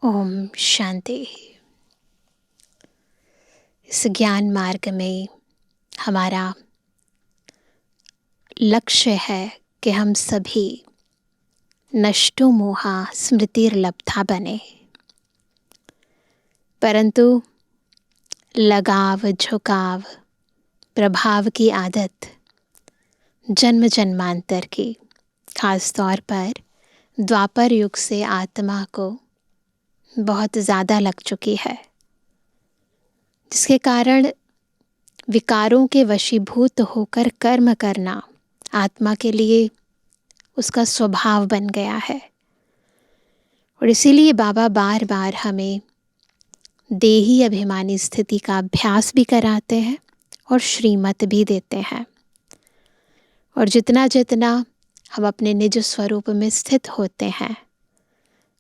ओम शांति। इस ज्ञान मार्ग में हमारा लक्ष्य है कि हम सभी नष्टो मोहा स्मृतिर्लब्धा बने, परंतु लगाव झुकाव प्रभाव की आदत जन्म जन्मांतर की, खास तौर पर द्वापर युग से आत्मा को बहुत ज़्यादा लग चुकी है, जिसके कारण विकारों के वशीभूत होकर कर्म करना आत्मा के लिए उसका स्वभाव बन गया है। और इसीलिए बाबा बार बार हमें देही अभिमानी स्थिति का अभ्यास भी कराते हैं और श्रीमत भी देते हैं। और जितना जितना हम अपने निज स्वरूप में स्थित होते हैं,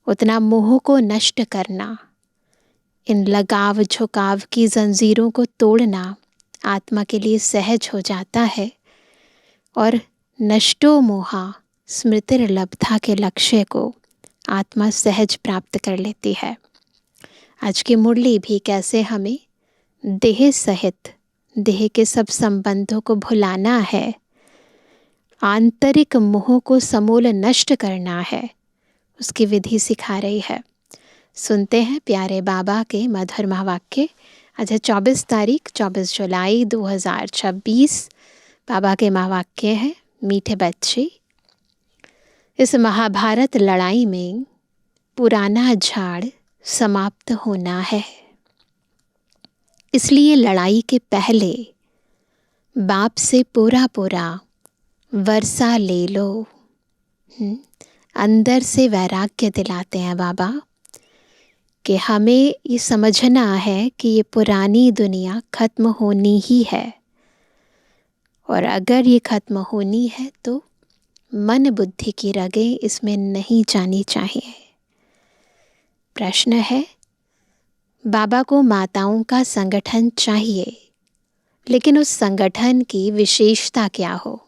उतना मोह को नष्ट करना, इन लगाव झुकाव की जंजीरों को तोड़ना आत्मा के लिए सहज हो जाता है और नष्टो मोहा स्मृतिर्लब्धा के लक्ष्य को आत्मा सहज प्राप्त कर लेती है। आज की मुरली भी कैसे हमें देह सहित देह के सब संबंधों को भुलाना है, आंतरिक मोह को समूल नष्ट करना है, उसकी विधि सिखा रही है। सुनते हैं प्यारे बाबा के मधुर महावाक्य। आज है 24 जुलाई 2026। बाबा के महावाक्य है, मीठे बच्चे, इस महाभारत लड़ाई में पुराना झाड़ समाप्त होना है, इसलिए लड़ाई के पहले बाप से पूरा पूरा वर्षा ले लो। अंदर से वैराग्य दिलाते हैं बाबा कि हमें ये समझना है कि ये पुरानी दुनिया खत्म होनी ही है, और अगर ये खत्म होनी है तो मन बुद्धि की रगें इसमें नहीं जानी चाहिए। प्रश्न है, बाबा को माताओं का संगठन चाहिए, लेकिन उस संगठन की विशेषता क्या हो?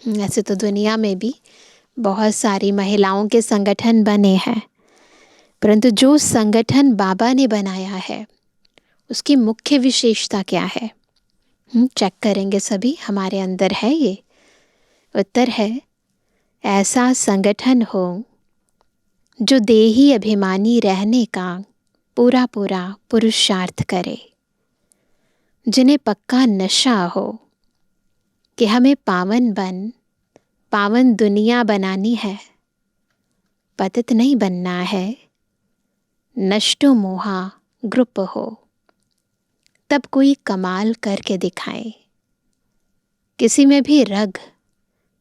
ऐसे तो दुनिया में भी बहुत सारी महिलाओं के संगठन बने हैं, परंतु जो संगठन बाबा ने बनाया है उसकी मुख्य विशेषता क्या है? चेक करेंगे सभी, हमारे अंदर है ये। उत्तर है, ऐसा संगठन हो जो देही अभिमानी रहने का पूरा पूरा पुरुषार्थ करे, जिन्हें पक्का नशा हो कि हमें पावन दुनिया बनानी है, पतित नहीं बनना है। नष्टो मोहा ग्रुप हो, तब कोई कमाल करके दिखाए। किसी में भी रग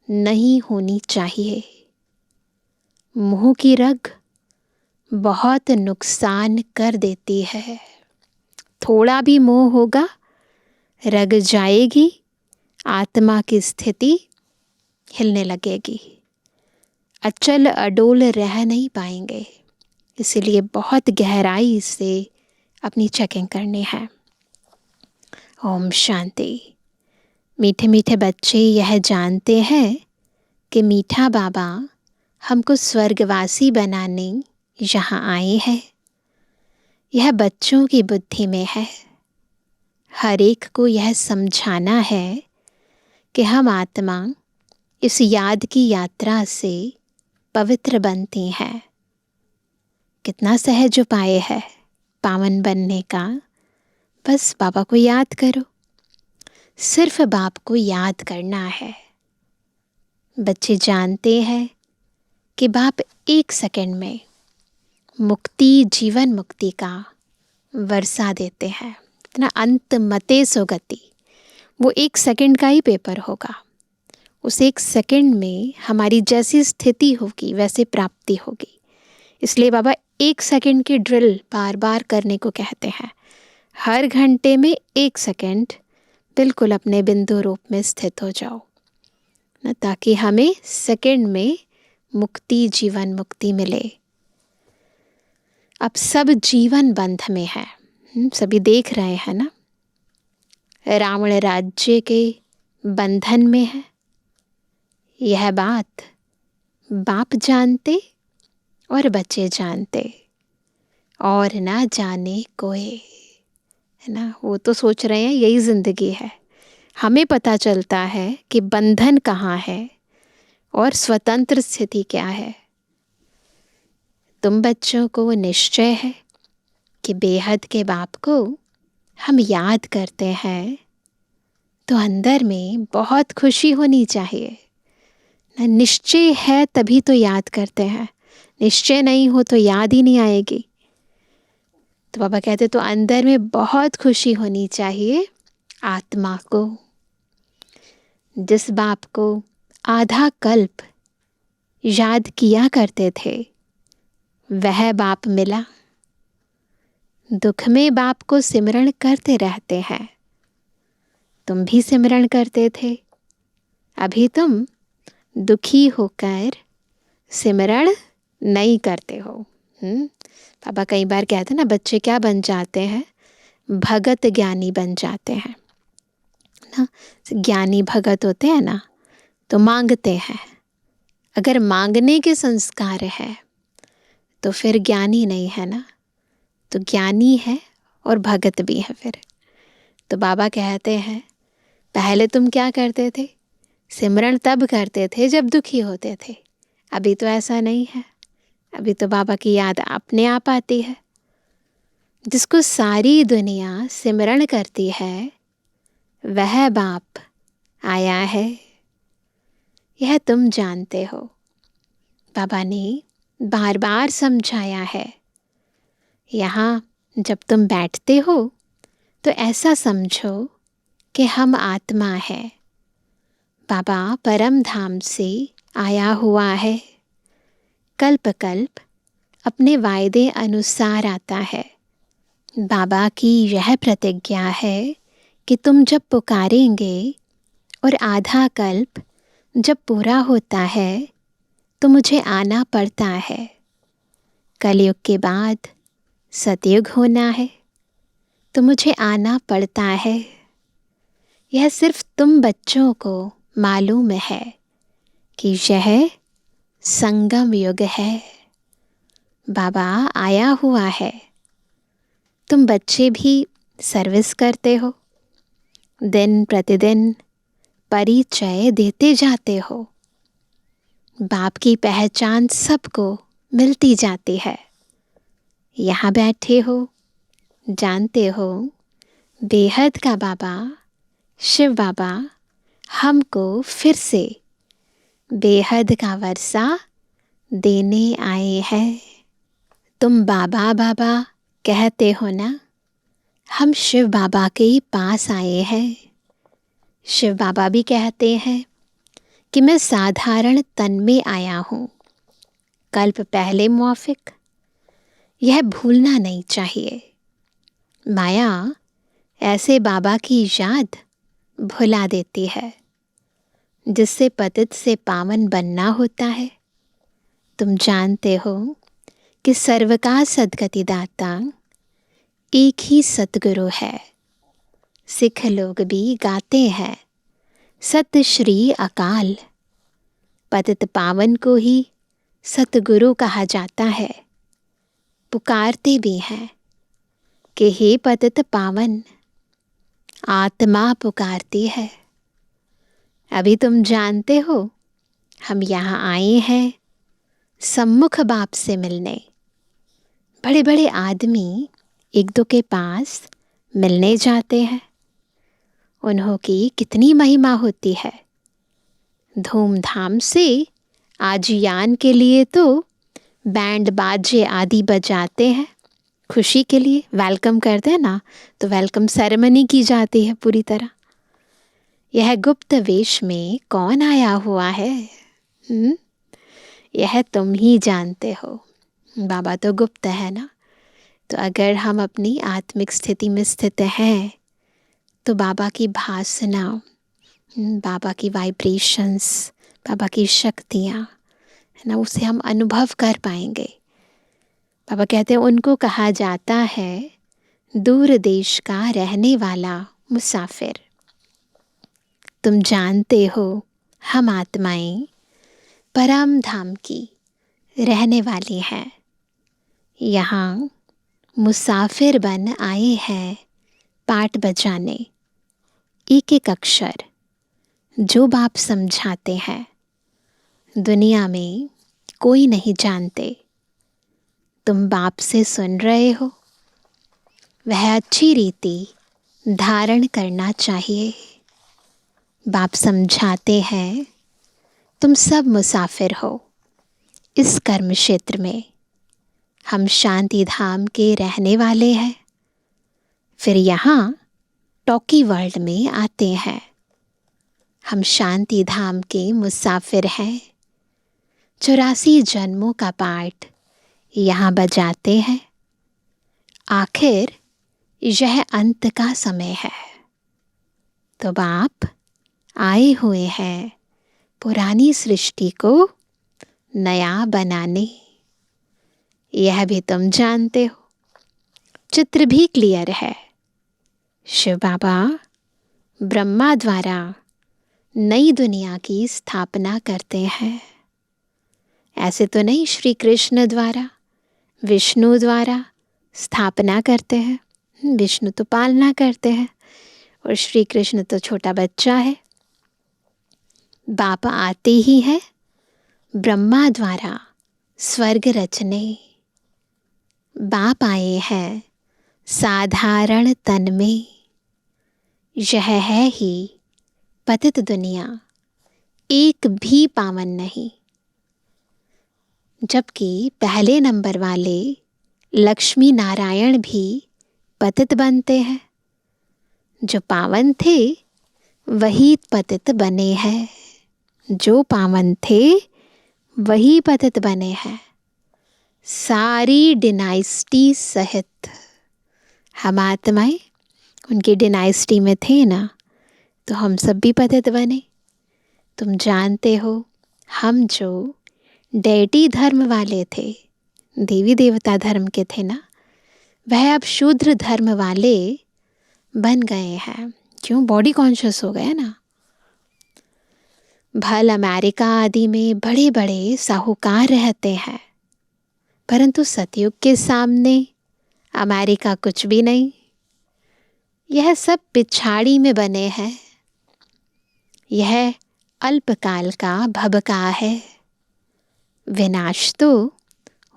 नहीं होनी चाहिए। मोह की रग बहुत नुकसान कर देती है। थोड़ा भी मोह होगा, रग जाएगी, आत्मा की स्थिति हिलने लगेगी, अचल अडोल रह नहीं पाएंगे। इसीलिए बहुत गहराई से अपनी चेकिंग करनी है। ओम शांति। मीठे मीठे बच्चे यह जानते हैं कि मीठा बाबा हमको स्वर्गवासी बनाने यहाँ आए हैं। यह बच्चों की बुद्धि में है। हर एक को यह समझाना है कि हम आत्मा इस याद की यात्रा से पवित्र बनती हैं। कितना सहज उपाय है पावन बनने का। बस बाबा को याद करो, सिर्फ बाप को याद करना है। बच्चे जानते हैं कि बाप 1 सेकंड में मुक्ति, जीवन मुक्ति का वर्षा देते हैं। इतना अंत मते सुगति, वो 1 सेकंड का ही पेपर होगा। उस 1 सेकंड में हमारी जैसी स्थिति होगी वैसे प्राप्ति होगी। इसलिए बाबा 1 सेकंड की ड्रिल बार बार करने को कहते हैं। हर घंटे में 1 सेकंड बिल्कुल अपने बिंदु रूप में स्थित हो जाओ न, ताकि हमें सेकंड में मुक्ति, जीवन मुक्ति मिले। अब सब जीवन बंध में है, सभी देख रहे हैं ना, रावण राज्य के बंधन में है। यह बात बाप जानते और बच्चे जानते। और ना जाने कोई, है ना। वो तो सोच रहे हैं यही ज़िंदगी है। हमें पता चलता है कि बंधन कहाँ है और स्वतंत्र स्थिति क्या है। तुम बच्चों को निश्चय है कि बेहद के बाप को हम याद करते हैं तो अंदर में बहुत खुशी होनी चाहिए ना। निश्चय है तभी तो याद करते हैं, निश्चय नहीं हो तो याद ही नहीं आएगी। तो बाबा कहते तो अंदर में बहुत खुशी होनी चाहिए आत्मा को। जिस बाप को आधा कल्प याद किया करते थे वह बाप मिला। दुख में बाप को सिमरण करते रहते हैं। तुम भी सिमरण करते थे, अभी तुम दुखी होकर सिमरण नहीं करते हो। पापा कई बार कहते हैं ना, बच्चे क्या बन जाते हैं, भगत ज्ञानी बन जाते हैं ना। ज्ञानी भगत होते हैं ना तो मांगते हैं। अगर मांगने के संस्कार है तो फिर ज्ञानी नहीं है ना, तो ज्ञानी है और भगत भी है फिर। तो बाबा कहते हैं पहले तुम क्या करते थे, सिमरण तब करते थे जब दुखी होते थे। अभी तो ऐसा नहीं है, अभी तो बाबा की याद अपने आप आती है। जिसको सारी दुनिया सिमरण करती है वह बाप आया है, यह तुम जानते हो। बाबा ने बार बार समझाया है। यहाँ जब तुम बैठते हो तो ऐसा समझो कि हम आत्मा है। बाबा परम धाम से आया हुआ है, कल्प कल्प अपने वायदे अनुसार आता है। बाबा की यह प्रतिज्ञा है कि तुम जब पुकारेंगे और आधा कल्प जब पूरा होता है तो मुझे आना पड़ता है। कलयुग के बाद सतयुग होना है तो मुझे आना पड़ता है। यह सिर्फ तुम बच्चों को मालूम है कि यह संगम युग है। बाबा आया हुआ है। तुम बच्चे भी सर्विस करते हो, दिन प्रतिदिन परिचय देते जाते हो। बाप की पहचान सबको मिलती जाती है। यहाँ बैठे हो, जानते हो बेहद का बाबा शिव बाबा हमको फिर से बेहद का वर्षा देने आए हैं। तुम बाबा बाबा कहते हो ना, हम शिव बाबा के पास आए हैं। शिव बाबा भी कहते हैं कि मैं साधारण तन में आया हूँ, कल्प पहले मुआफिक। यह भूलना नहीं चाहिए। माया ऐसे बाबा की याद भुला देती है जिससे पतित से पावन बनना होता है। तुम जानते हो कि सर्व का सद्गति दाता एक ही सतगुरु है। सिख लोग भी गाते हैं सत श्री अकाल। पतित पावन को ही सतगुरु कहा जाता है। पुकारते भी हैं कि हे पतित पावन, आत्मा पुकारती है। अभी तुम जानते हो हम यहाँ आए हैं सम्मुख बाप से मिलने। बड़े बड़े आदमी एक दो के पास मिलने जाते हैं, उन्हों की कितनी महिमा होती है। धूमधाम से आजियान के लिए तो बैंड बाजे आदि बजाते हैं, खुशी के लिए वेलकम करते हैं ना, तो वेलकम सेरेमनी की जाती है पूरी तरह। यह गुप्त वेश में कौन आया हुआ है? यह तुम ही जानते हो। बाबा तो गुप्त है ना, तो अगर हम अपनी आत्मिक स्थिति में स्थित हैं तो बाबा की भासना, बाबा की वाइब्रेशंस, बाबा की शक्तियाँ, है ना, उसे हम अनुभव कर पाएंगे। बाबा कहते हैं उनको कहा जाता है दूर देश का रहने वाला मुसाफिर। तुम जानते हो हम आत्माएं परम धाम की रहने वाली हैं। यहाँ मुसाफिर बन आए हैं पाठ बजाने। एक एक अक्षर जो बाप समझाते हैं दुनिया में कोई नहीं जानते। तुम बाप से सुन रहे हो, वह अच्छी रीति धारण करना चाहिए। बाप समझाते हैं तुम सब मुसाफिर हो इस कर्म क्षेत्र में। हम शांति धाम के रहने वाले हैं, फिर यहाँ टॉकी वर्ल्ड में आते हैं। हम शांति धाम के मुसाफिर हैं। 84 जन्मों का पाठ यहाँ बजाते हैं। आखिर यह अंत का समय है, तो बाप आए हुए हैं पुरानी सृष्टि को नया बनाने। यह भी तुम जानते हो, चित्र भी क्लियर है। शिव बाबा ब्रह्मा द्वारा नई दुनिया की स्थापना करते हैं। ऐसे तो नहीं श्री कृष्ण द्वारा, विष्णु द्वारा स्थापना करते हैं। विष्णु तो पालना करते हैं और श्री कृष्ण तो छोटा बच्चा है। बाप आते ही है ब्रह्मा द्वारा स्वर्ग रचने। बाप आए हैं साधारण तन में। यह है ही पतित दुनिया, एक भी पावन नहीं। जबकि पहले नंबर वाले लक्ष्मी नारायण भी पतित बनते हैं। जो पावन थे वही पतित बने हैं। जो पावन थे वही पतित बने हैं। सारी डिनाइस्टी सहित हम आत्माएं उनकी डिनाइस्टी में थे ना, तो हम सब भी पतित बने। तुम जानते हो, हम जो डेटी धर्म वाले थे, देवी देवता धर्म के थे ना, वह अब शूद्र धर्म वाले बन गए हैं। क्यों? बॉडी कॉन्शियस हो गए ना। भल अमेरिका आदि में बड़े बड़े साहूकार रहते हैं, परंतु सतयुग के सामने अमेरिका कुछ भी नहीं। यह सब पिछाड़ी में बने हैं। यह अल्पकाल का भबका है। विनाश तो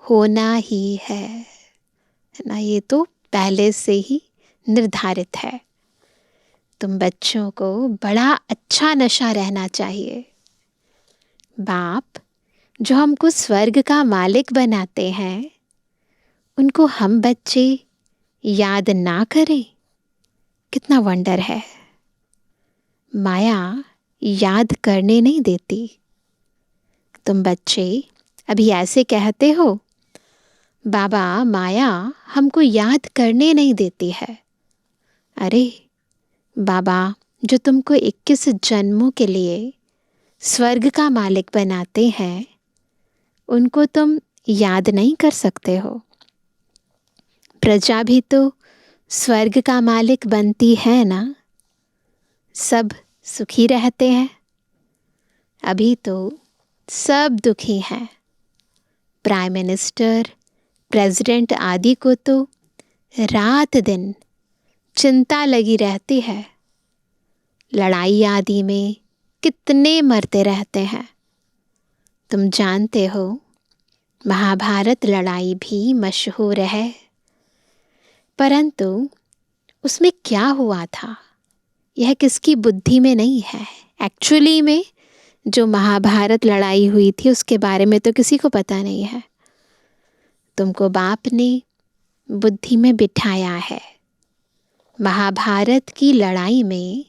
होना ही है ना, ये तो पहले से ही निर्धारित है। तुम बच्चों को बड़ा अच्छा नशा रहना चाहिए। बाप जो हमको स्वर्ग का मालिक बनाते हैं, उनको हम बच्चे याद ना करें, कितना वंडर है। माया याद करने नहीं देती। तुम बच्चे अभी ऐसे कहते हो, बाबा माया हमको याद करने नहीं देती है। अरे बाबा जो तुमको 21 जन्मों के लिए स्वर्ग का मालिक बनाते हैं, उनको तुम याद नहीं कर सकते हो। प्रजा भी तो स्वर्ग का मालिक बनती है ना। सब सुखी रहते हैं। अभी तो सब दुखी हैं। प्राइम मिनिस्टर, प्रेसिडेंट आदि को तो रात दिन चिंता लगी रहती है। लड़ाई आदि में कितने मरते रहते हैं। तुम जानते हो, महाभारत लड़ाई भी मशहूर है, परंतु उसमें क्या हुआ था यह किसकी बुद्धि में नहीं है। एक्चुअली में जो महाभारत लड़ाई हुई थी उसके बारे में तो किसी को पता नहीं है। तुमको बाप ने बुद्धि में बिठाया है। महाभारत की लड़ाई में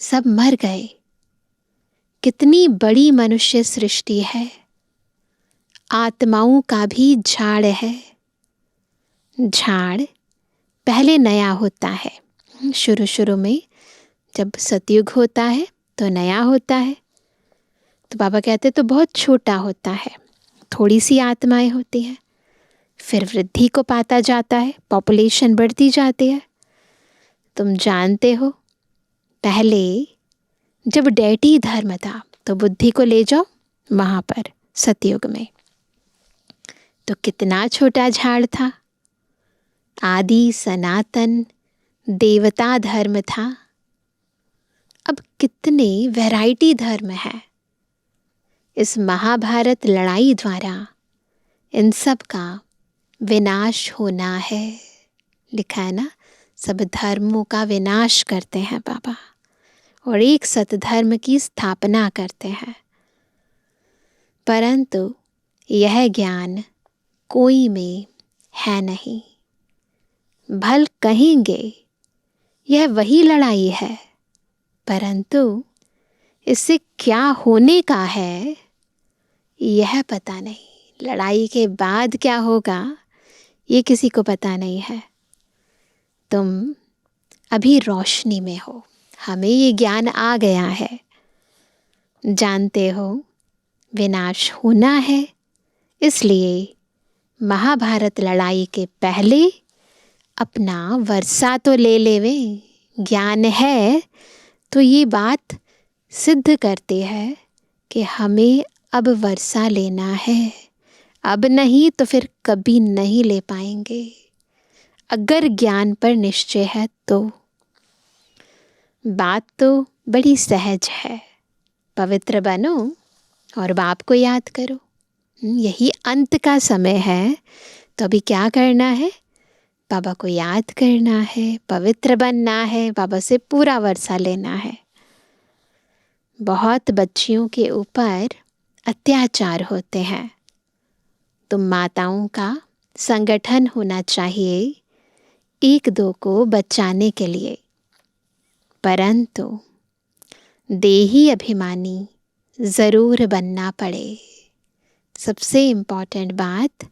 सब मर गए। कितनी बड़ी मनुष्य सृष्टि है। आत्माओं का भी झाड़ है। झाड़ पहले नया होता है। शुरू शुरू में जब सतयुग होता है तो नया होता है। तो बाबा कहते तो बहुत छोटा होता है, थोड़ी सी आत्माएं होती हैं। फिर वृद्धि को पाता जाता है, पॉपुलेशन बढ़ती जाती है। तुम जानते हो, पहले जब डेटी धर्म था तो बुद्धि को ले जाओ वहाँ पर सतयुग में, तो कितना छोटा झाड़ था। आदि सनातन देवता धर्म था। अब कितने वैरायटी धर्म है। इस महाभारत लड़ाई द्वारा इन सब का विनाश होना है। लिखा है ना, सब धर्मों का विनाश करते हैं बाबा और एक सतधर्म की स्थापना करते हैं। परंतु यह ज्ञान कोई में है नहीं। भल कहेंगे यह वही लड़ाई है, परंतु इससे क्या होने का है यह पता नहीं। लड़ाई के बाद क्या होगा ये किसी को पता नहीं है। तुम अभी रोशनी में हो, हमें ये ज्ञान आ गया है, जानते हो विनाश होना है। इसलिए महाभारत लड़ाई के पहले अपना वर्षा तो ले लेवे। ज्ञान है तो ये बात सिद्ध करती है कि हमें अब वर्षा लेना है। अब नहीं तो फिर कभी नहीं ले पाएंगे, अगर ज्ञान पर निश्चय है तो। बात तो बड़ी सहज है। पवित्र बनो और बाप को याद करो। यही अंत का समय है, तो अभी क्या करना है? बाबा को याद करना है, पवित्र बनना है, बाबा से पूरा वर्षा लेना है। बहुत बच्चियों के ऊपर अत्याचार होते हैं, तो माताओं का संगठन होना चाहिए एक दो को बचाने के लिए। परंतु देही अभिमानी ज़रूर बनना पड़े। सबसे इम्पॉर्टेंट बात,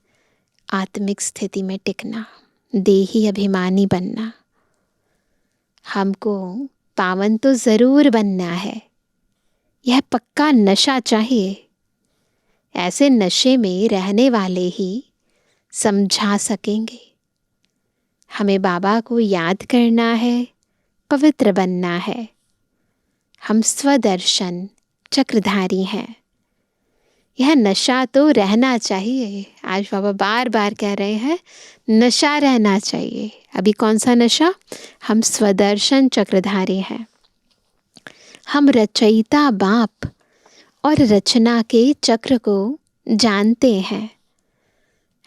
आत्मिक स्थिति में टिकना, देही अभिमानी बनना। हमको पावन तो ज़रूर बनना है, यह पक्का नशा चाहिए। ऐसे नशे में रहने वाले ही समझा सकेंगे। हमें बाबा को याद करना है, पवित्र बनना है। हम स्वदर्शन चक्रधारी हैं। यह नशा तो रहना चाहिए। आज बाबा बार बार कह रहे हैं नशा रहना चाहिए। अभी कौन सा नशा? हम स्वदर्शन चक्रधारी हैं। हम रचयिता बाप और रचना के चक्र को जानते हैं।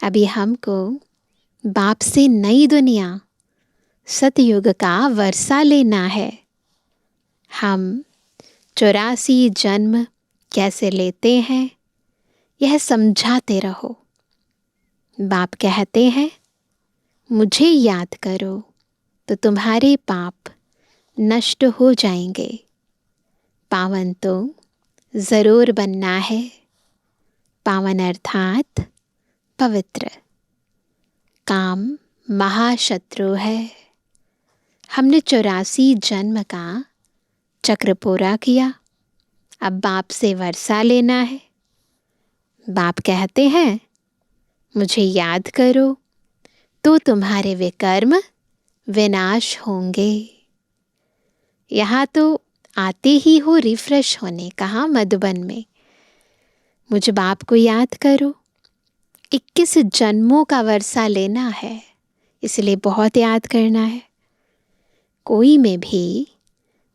अभी हमको बाप से नई दुनिया सतयुग का वर्षा लेना है। हम 84 जन्म कैसे लेते हैं यह समझाते रहो। बाप कहते हैं मुझे याद करो तो तुम्हारे पाप नष्ट हो जाएंगे। पावन तो ज़रूर बनना है। पावन अर्थात पवित्र। काम महाशत्रु है। हमने 84 जन्म का चक्र पूरा किया, अब बाप से वर्षा लेना है। बाप कहते हैं मुझे याद करो तो तुम्हारे विकर्म विनाश होंगे। यहाँ तो आते ही हो रिफ्रेश होने, कहाँ? मधुबन में। मुझे बाप को याद करो। 21 जन्मों का वर्षा लेना है, इसलिए बहुत याद करना है। कोई में भी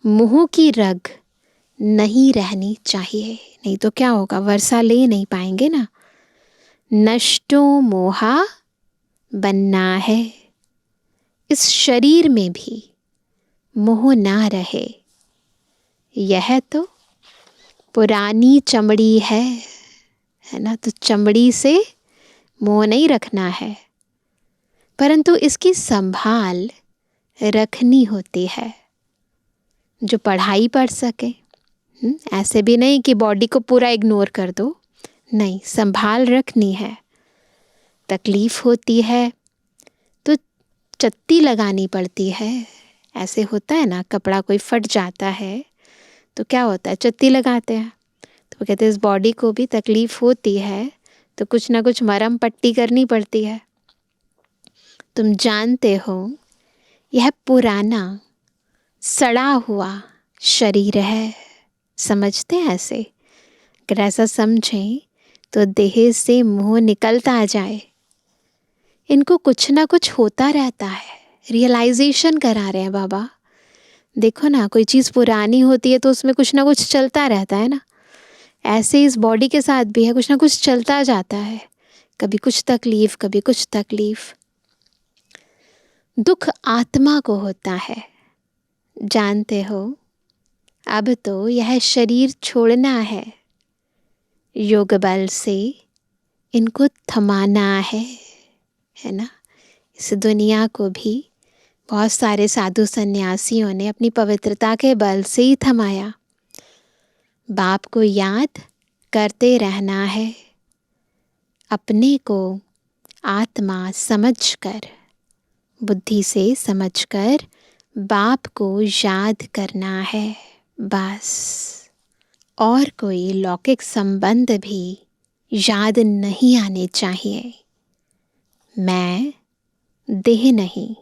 मुंह की रग नहीं रहनी चाहिए, नहीं तो क्या होगा? वर्षा ले नहीं पाएंगे ना। नष्टो मोहा बनना है। इस शरीर में भी मोह ना रहे। यह तो पुरानी चमड़ी है ना, तो चमड़ी से मोह नहीं रखना है, परंतु इसकी संभाल रखनी होती है। जो पढ़ाई पढ़ सके, ऐसे भी नहीं कि बॉडी को पूरा इग्नोर कर दो, नहीं, संभाल रखनी है। तकलीफ होती है तो चत्ती लगानी पड़ती है। ऐसे होता है ना, कपड़ा कोई फट जाता है तो क्या होता है? चत्ती लगाते हैं। तो वो कहते हैं इस बॉडी को भी तकलीफ होती है तो कुछ ना कुछ मरहम पट्टी करनी पड़ती है। तुम जानते हो यह पुराना सड़ा हुआ शरीर है। समझते हैं ऐसे? अगर ऐसा समझें तो देह से मोह निकलता जाए। इनको कुछ ना कुछ होता रहता है, रियलाइजेशन करा रहे हैं बाबा। देखो ना, कोई चीज़ पुरानी होती है तो उसमें कुछ ना कुछ चलता रहता है ना। ऐसे इस बॉडी के साथ भी है, कुछ ना कुछ चलता जाता है, कभी कुछ तकलीफ कभी कुछ तकलीफ। दुख आत्मा को होता है, जानते हो। अब तो यह शरीर छोड़ना योग बल से इनको थमाना है ना। इस दुनिया को भी बहुत सारे साधु सन्यासियों ने अपनी पवित्रता के बल से ही थमाया। बाप को याद करते रहना है, अपने को आत्मा समझकर, बुद्धि से समझकर बाप को याद करना है बस। और कोई लौकिक संबंध भी याद नहीं आने चाहिए। मैं देह नहीं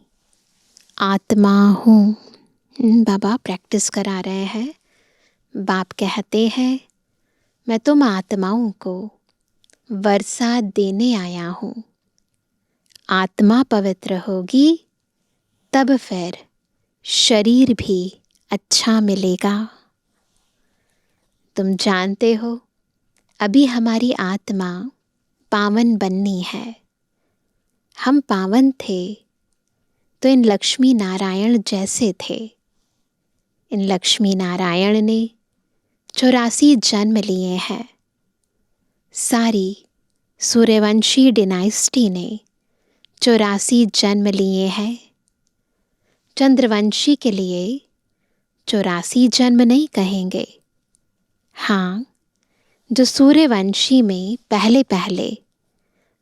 आत्मा हूँ। बाबा प्रैक्टिस करा रहे हैं। बाप कहते हैं, मैं तुम आत्माओं को वर्षा देने आया हूँ। आत्मा पवित्र होगी तब फिर शरीर भी अच्छा मिलेगा। तुम जानते हो, अभी हमारी आत्मा पावन बननी है। हम पावन थे तो इन लक्ष्मी नारायण जैसे थे। इन लक्ष्मी नारायण ने 84 जन्म लिए हैं। सारी सूर्यवंशी डिनाइस्टी ने 84 जन्म लिए हैं। चंद्रवंशी के लिए 84 जन्म नहीं कहेंगे। हाँ, जो सूर्यवंशी में पहले पहले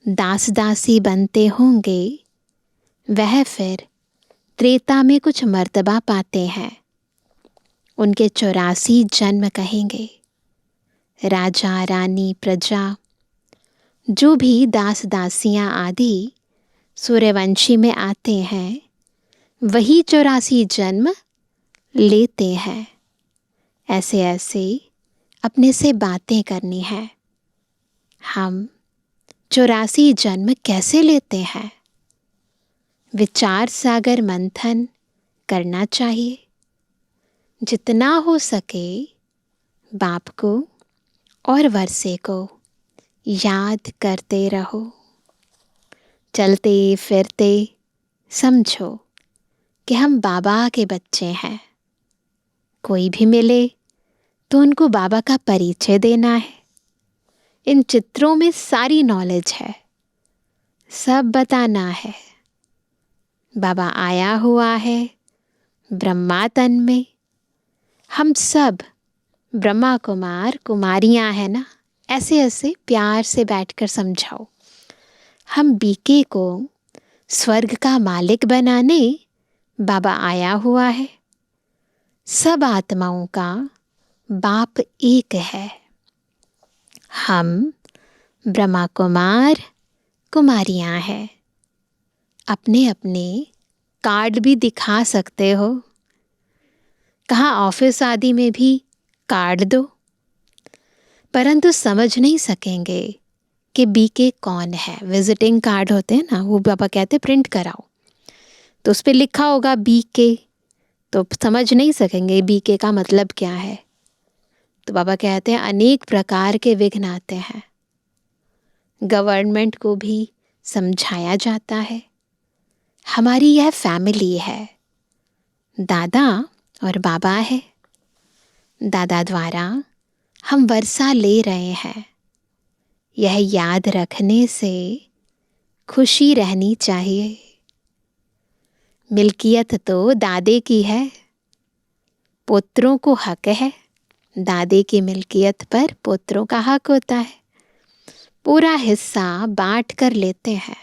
दास दासी बनते होंगे, वह फिर त्रेता में कुछ मर्तबा पाते हैं, उनके 84 जन्म कहेंगे। राजा रानी प्रजा जो भी दास दासियां आदि सूर्यवंशी में आते हैं, वही 84 जन्म लेते हैं। ऐसे ऐसे अपने से बातें करनी है। हम 84 जन्म कैसे लेते हैं? विचार सागर मंथन करना चाहिए। जितना हो सके बाप को और वर्षे को याद करते रहो। चलते फिरते समझो कि हम बाबा के बच्चे हैं। कोई भी मिले तो उनको बाबा का परिचय देना है। इन चित्रों में सारी नॉलेज है, सब बताना है। बाबा आया हुआ है ब्रह्मा तन में। हम सब ब्रह्मा कुमार कुमारियां हैं ना। ऐसे ऐसे प्यार से बैठकर समझाओ। हम बीके को स्वर्ग का मालिक बनाने बाबा आया हुआ है। सब आत्माओं का बाप एक है। हम ब्रह्मा कुमार कुमारियां हैं। अपने अपने कार्ड भी दिखा सकते हो। कहाँ ऑफिस आदि में भी कार्ड दो, परंतु समझ नहीं सकेंगे कि बीके कौन है। विजिटिंग कार्ड होते हैं ना, वो पापा कहते प्रिंट कराओ, तो उस पर लिखा होगा बीके, तो समझ नहीं सकेंगे बीके का मतलब क्या है। तो बाबा कहते हैं अनेक प्रकार के विघ्न आते हैं। गवर्नमेंट को भी समझाया जाता है। हमारी यह फैमिली है, दादा और बाबा है। दादा द्वारा हम वर्षा ले रहे हैं। यह याद रखने से खुशी रहनी चाहिए। मिल्कियत तो दादे की है, पुत्रों को हक है। दादे की मिल्कियत पर पुत्रों का हक होता है। पूरा हिस्सा बांट कर लेते हैं।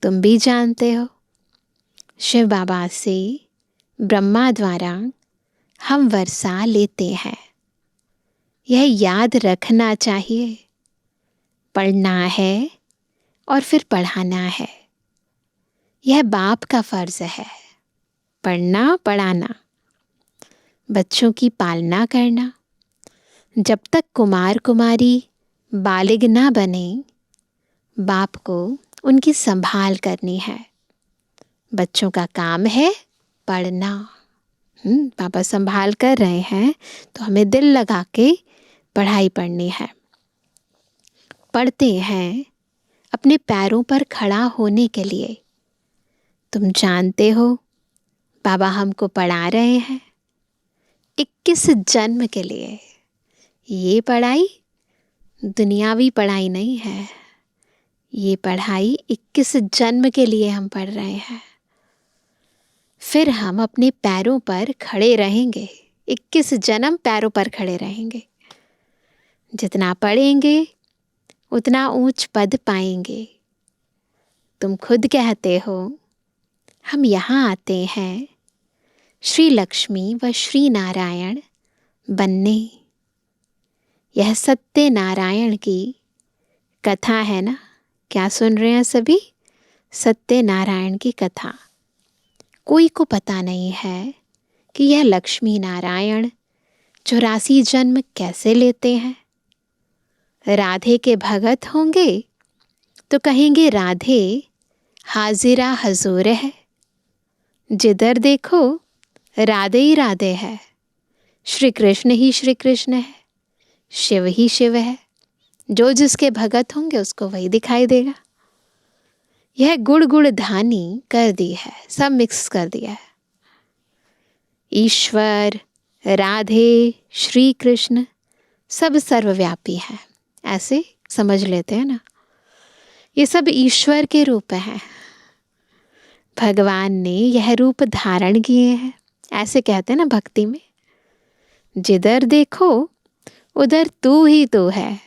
तुम भी जानते हो, शिव बाबा से ब्रह्मा द्वारा हम वर्षा लेते हैं। यह याद रखना चाहिए। पढ़ना है और फिर पढ़ाना है। यह बाप का फर्ज है, पढ़ना पढ़ाना, बच्चों की पालना करना। जब तक कुमार कुमारी बालिग ना बने, बाप को उनकी संभाल करनी है। बच्चों का काम है पढ़ना। पापा संभाल कर रहे हैं तो हमें दिल लगा के पढ़ाई पढ़नी है। पढ़ते हैं अपने पैरों पर खड़ा होने के लिए। तुम जानते हो बाबा हमको पढ़ा रहे हैं 21 जन्म के लिए। ये पढ़ाई दुनियावी पढ़ाई नहीं है, ये पढ़ाई 21 जन्म के लिए हम पढ़ रहे हैं। फिर हम अपने पैरों पर खड़े रहेंगे, 21 जन्म पैरों पर खड़े रहेंगे। जितना पढ़ेंगे उतना ऊंच पद पाएंगे। तुम खुद कहते हो हम यहाँ आते हैं श्री लक्ष्मी व श्री नारायण बनने। यह सत्य नारायण की कथा है ना? क्या सुन रहे हैं सभी? सत्य नारायण की कथा। कोई को पता नहीं है कि यह लक्ष्मी नारायण 84 जन्म कैसे लेते हैं। राधे के भगत होंगे तो कहेंगे राधे हाजिरा हजूर है। जिधर देखो राधे ही राधे है, श्री कृष्ण ही श्री कृष्ण है, शिव ही शिव है। जो जिसके भगत होंगे उसको वही दिखाई देगा। यह गुड़ गुड़ धानी कर दी है, सब मिक्स कर दिया है। ईश्वर, राधे, श्री कृष्ण सब सर्वव्यापी है, ऐसे समझ लेते हैं ना। ये सब ईश्वर के रूप हैं। भगवान ने यह रूप धारण किए हैं, ऐसे कहते हैं ना भक्ति में। जिधर देखो उधर तू ही तू है।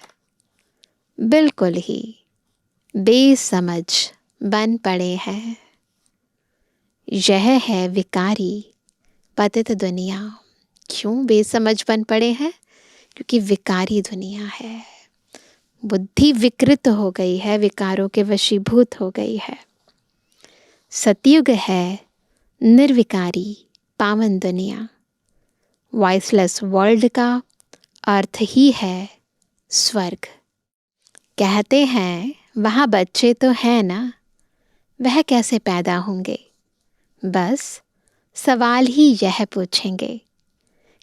बिल्कुल ही बेसमझ बन पड़े हैं। यह है विकारी पतित दुनिया। क्यों बेसमझ बन पड़े हैं? क्योंकि विकारी दुनिया है। बुद्धि विकृत हो गई है, विकारों के वशीभूत हो गई है। सतयुग है निर्विकारी पावन दुनिया। वॉइसलेस वर्ल्ड का अर्थ ही है स्वर्ग। कहते हैं वहाँ बच्चे तो हैं ना, वह कैसे पैदा होंगे? बस सवाल ही यह पूछेंगे।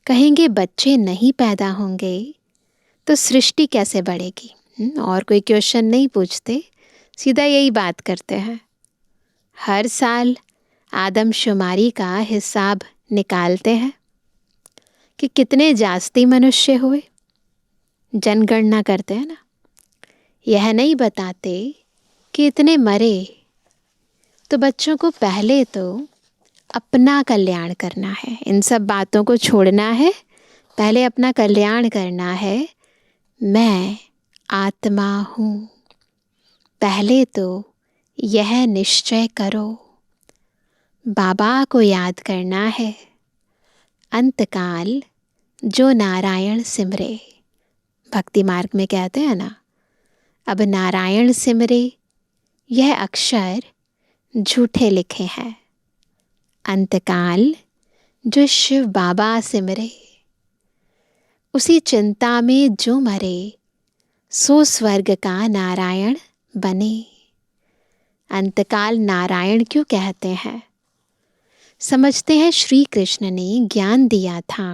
कहेंगे बच्चे नहीं पैदा होंगे तो सृष्टि कैसे बढ़ेगी? और कोई क्वेश्चन नहीं पूछते, सीधा यही बात करते हैं। हर साल आदमशुमारी का हिसाब निकालते हैं कि कितने जास्ती मनुष्य हुए, जनगणना करते हैं ना। यह नहीं बताते कि इतने मरे। तो बच्चों को पहले तो अपना कल्याण करना है, इन सब बातों को छोड़ना है, पहले अपना कल्याण करना है। मैं आत्मा हूँ, पहले तो यह निश्चय करो। बाबा को याद करना है। अंतकाल जो नारायण सिमरे, भक्ति मार्ग में कहते हैं ना, अब नारायण सिमरे, यह अक्षर झूठे लिखे हैं। अंतकाल जो शिव बाबा सिमरे, उसी चिंता में जो मरे, सो स्वर्ग का नारायण बने। अंतकाल नारायण क्यों कहते हैं? समझते हैं श्री कृष्ण ने ज्ञान दिया था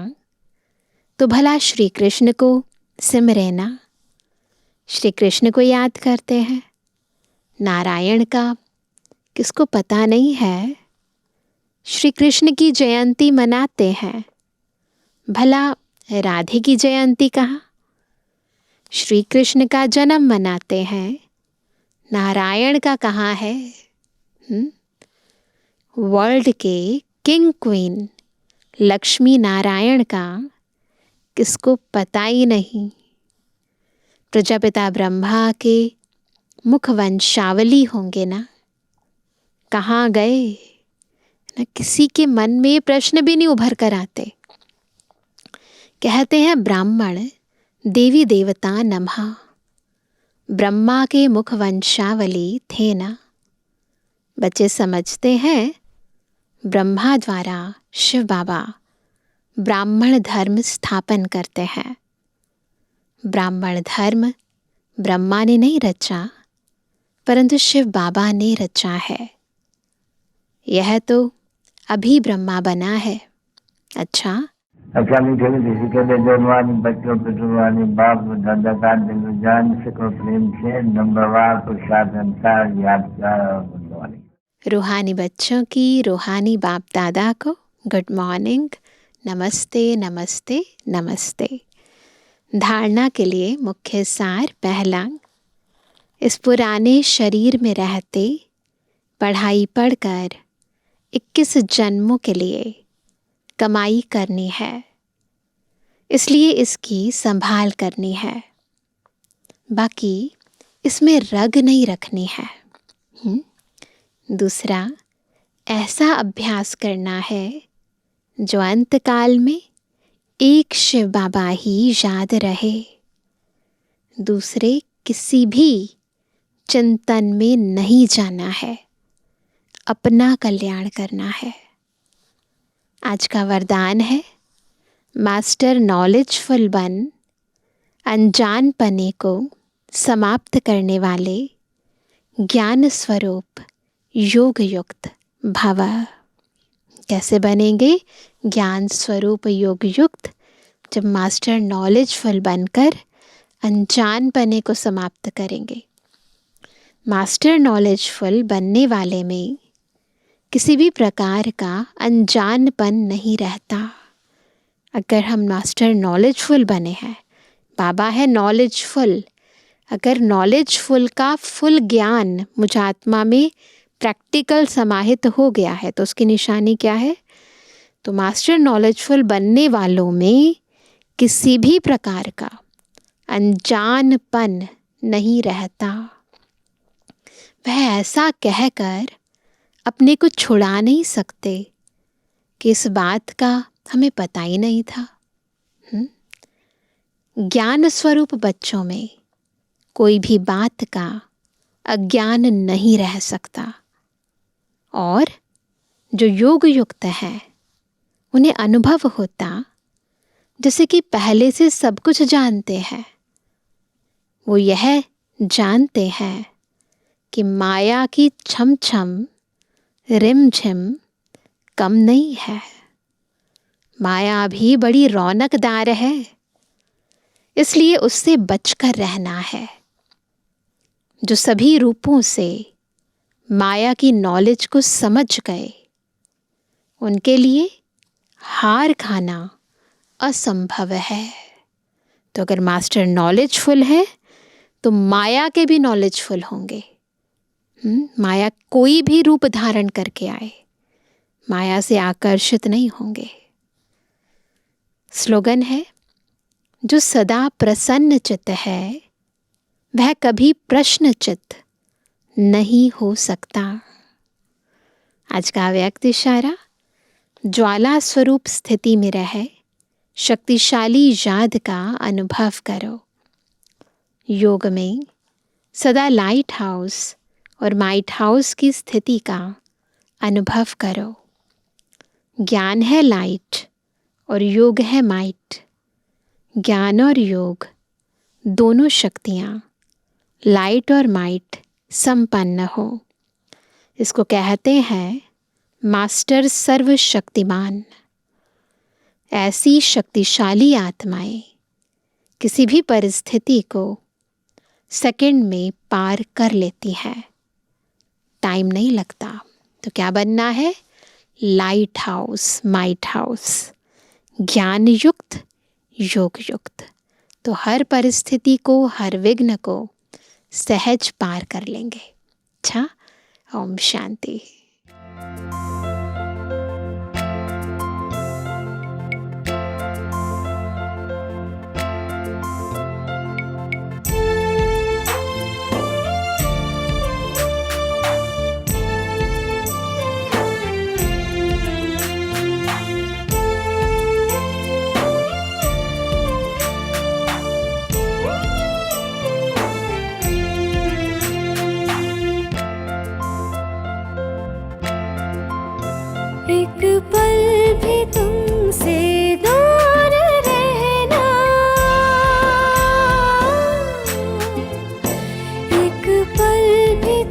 तो भला श्री कृष्ण को सिमरे ना। श्री कृष्ण को याद करते हैं। नारायण का किसको पता नहीं है। श्री कृष्ण की जयंती मनाते हैं, भला राधे की जयंती कहाँ? श्री कृष्ण का जन्म मनाते हैं, नारायण का कहाँ है? वर्ल्ड के किंग क्वीन लक्ष्मी नारायण का किसको पता ही नहीं। प्रजापिता ब्रह्मा के मुख वंशावली होंगे ना, कहाँ गए? ना किसी के मन में ये प्रश्न भी नहीं उभर कर आते। कहते हैं ब्राह्मण देवी देवता नमः, ब्रह्मा के मुख वंशावली थे ना। बच्चे समझते हैं ब्रह्मा द्वारा शिव बाबा ब्राह्मण धर्म स्थापन करते हैं। ब्राह्मण धर्म ब्रह्मा ने नहीं रचा, परंतु शिव बाबा ने रचा है। यह तो अभी ब्रह्मा बना है। अच्छा मीठे मीठे कहते जवानी बच्चों पितृवानी बाप दादा का दिल जान सको प्रेम से नंबरवार पुरुषार्थ अनुसार याद वाली। रूहानी बच्चों की रूहानी बाप दादा को गुड मॉर्निंग, नमस्ते नमस्ते नमस्ते। धारणा के लिए मुख्य सार। पहला, इस पुराने शरीर में रहते पढ़ाई पढ़कर 21 जन्मों के लिए कमाई करनी है, इसलिए इसकी संभाल करनी है। बाकी इसमें रग नहीं रखनी है। दूसरा, ऐसा अभ्यास करना है जो अंतकाल में एक शिव बाबा ही याद रहे, दूसरे किसी भी चिंतन में नहीं जाना है, अपना कल्याण करना है। आज का वरदान है, मास्टर नॉलेजफुल बन, अनजान पने को समाप्त करने वाले ज्ञान स्वरूप योग युक्त भव। कैसे बनेंगे ज्ञान स्वरूप योग युक्त? जब मास्टर नॉलेजफुल बनकर अनजान पने को समाप्त करेंगे। मास्टर नॉलेजफुल बनने वाले में किसी भी प्रकार का अनजानपन नहीं रहता। अगर हम मास्टर नॉलेजफुल बने हैं, बाबा है नॉलेजफुल, अगर नॉलेजफुल का फुल ज्ञान मुझ आत्मा में प्रैक्टिकल समाहित हो गया है तो उसकी निशानी क्या है? तो मास्टर नॉलेजफुल बनने वालों में किसी भी प्रकार का अनजानपन नहीं रहता। वह ऐसा कहकर अपने को छुड़ा नहीं सकते कि इस बात का हमें पता ही नहीं था। ज्ञान स्वरूप बच्चों में कोई भी बात का अज्ञान नहीं रह सकता, और जो योग युक्त है उन्हें अनुभव होता जैसे कि पहले से सब कुछ जानते हैं। वो यह जानते हैं कि माया की छम छम रिम झिम कम नहीं है। माया भी बड़ी रौनकदार है, इसलिए उससे बचकर रहना है। जो सभी रूपों से माया की नॉलेज को समझ गए, उनके लिए हार खाना असंभव है। तो अगर मास्टर नॉलेजफुल है तो माया के भी नॉलेजफुल होंगे। माया कोई भी रूप धारण करके आए, माया से आकर्षित नहीं होंगे। स्लोगन है, जो सदा प्रसन्न चित्त है वह कभी प्रश्नचित्त नहीं हो सकता। आज का व्यक्त इशारा, ज्वाला स्वरूप स्थिति में रहे शक्तिशाली याद का अनुभव करो। योग में सदा लाइट हाउस और माइट हाउस की स्थिति का अनुभव करो। ज्ञान है लाइट और योग है माइट। ज्ञान और योग दोनों शक्तियाँ लाइट और माइट संपन्न हो। इसको कहते हैं मास्टर सर्वशक्तिमान। ऐसी शक्तिशाली आत्माएं किसी भी परिस्थिति को सेकंड में पार कर लेती हैं, टाइम नहीं लगता। तो क्या बनना है? लाइट हाउस, माइट हाउस, ज्ञान युक्त, योग युक्त। तो हर परिस्थिति को, हर विघ्न को सहज पार कर लेंगे। अच्छा, ओम शांति। एक पल भी तुमसे दूर रहना, एक पल भी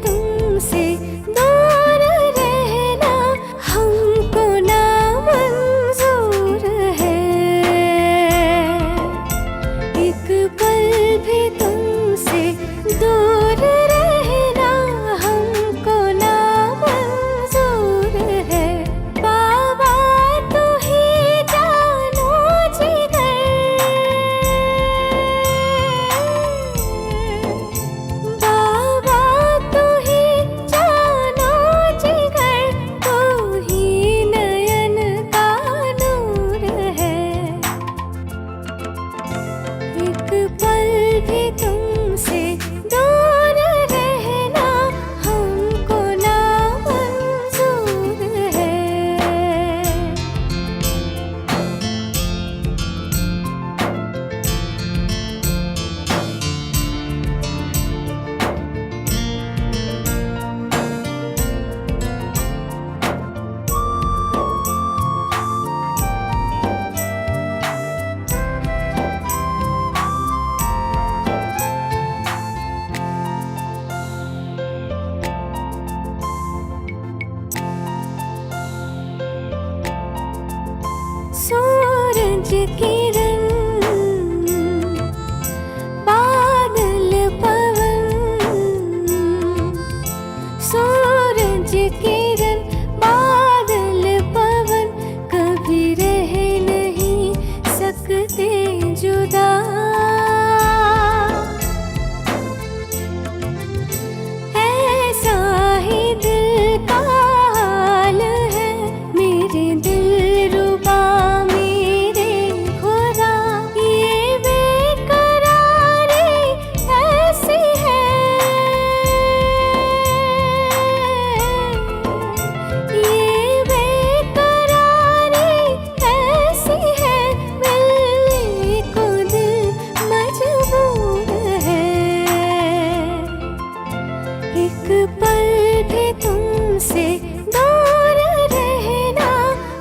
पल भी तुमसे दूर रहना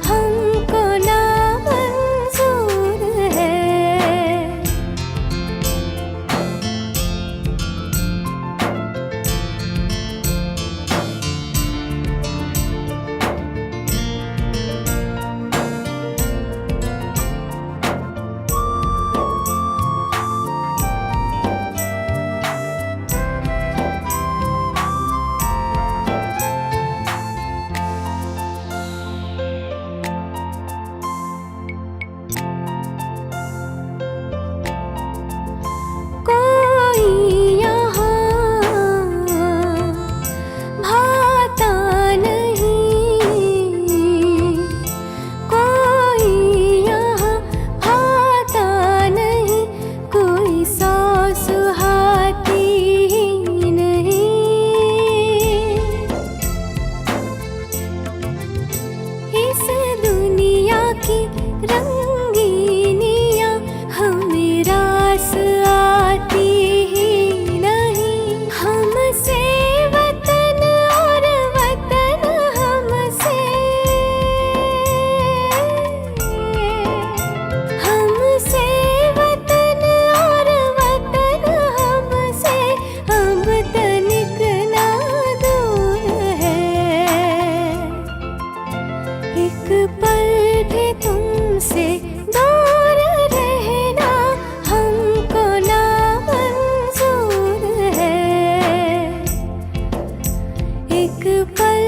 हमको नामंजूर है। कोई यहाँ भाता नहीं, कोई यहाँ भाता नहीं, कोई सौ सुहाती नहीं। इस दुनिया की रंगीनियाँ हमें रास आती ही नहीं। हमसे वतन और वतन हमसे, हमसे वतन और वतन हमसे अब तनिक ना दूर है। एक पल भी तुमसे दूर रहना हमको नामंजूर है। एक पल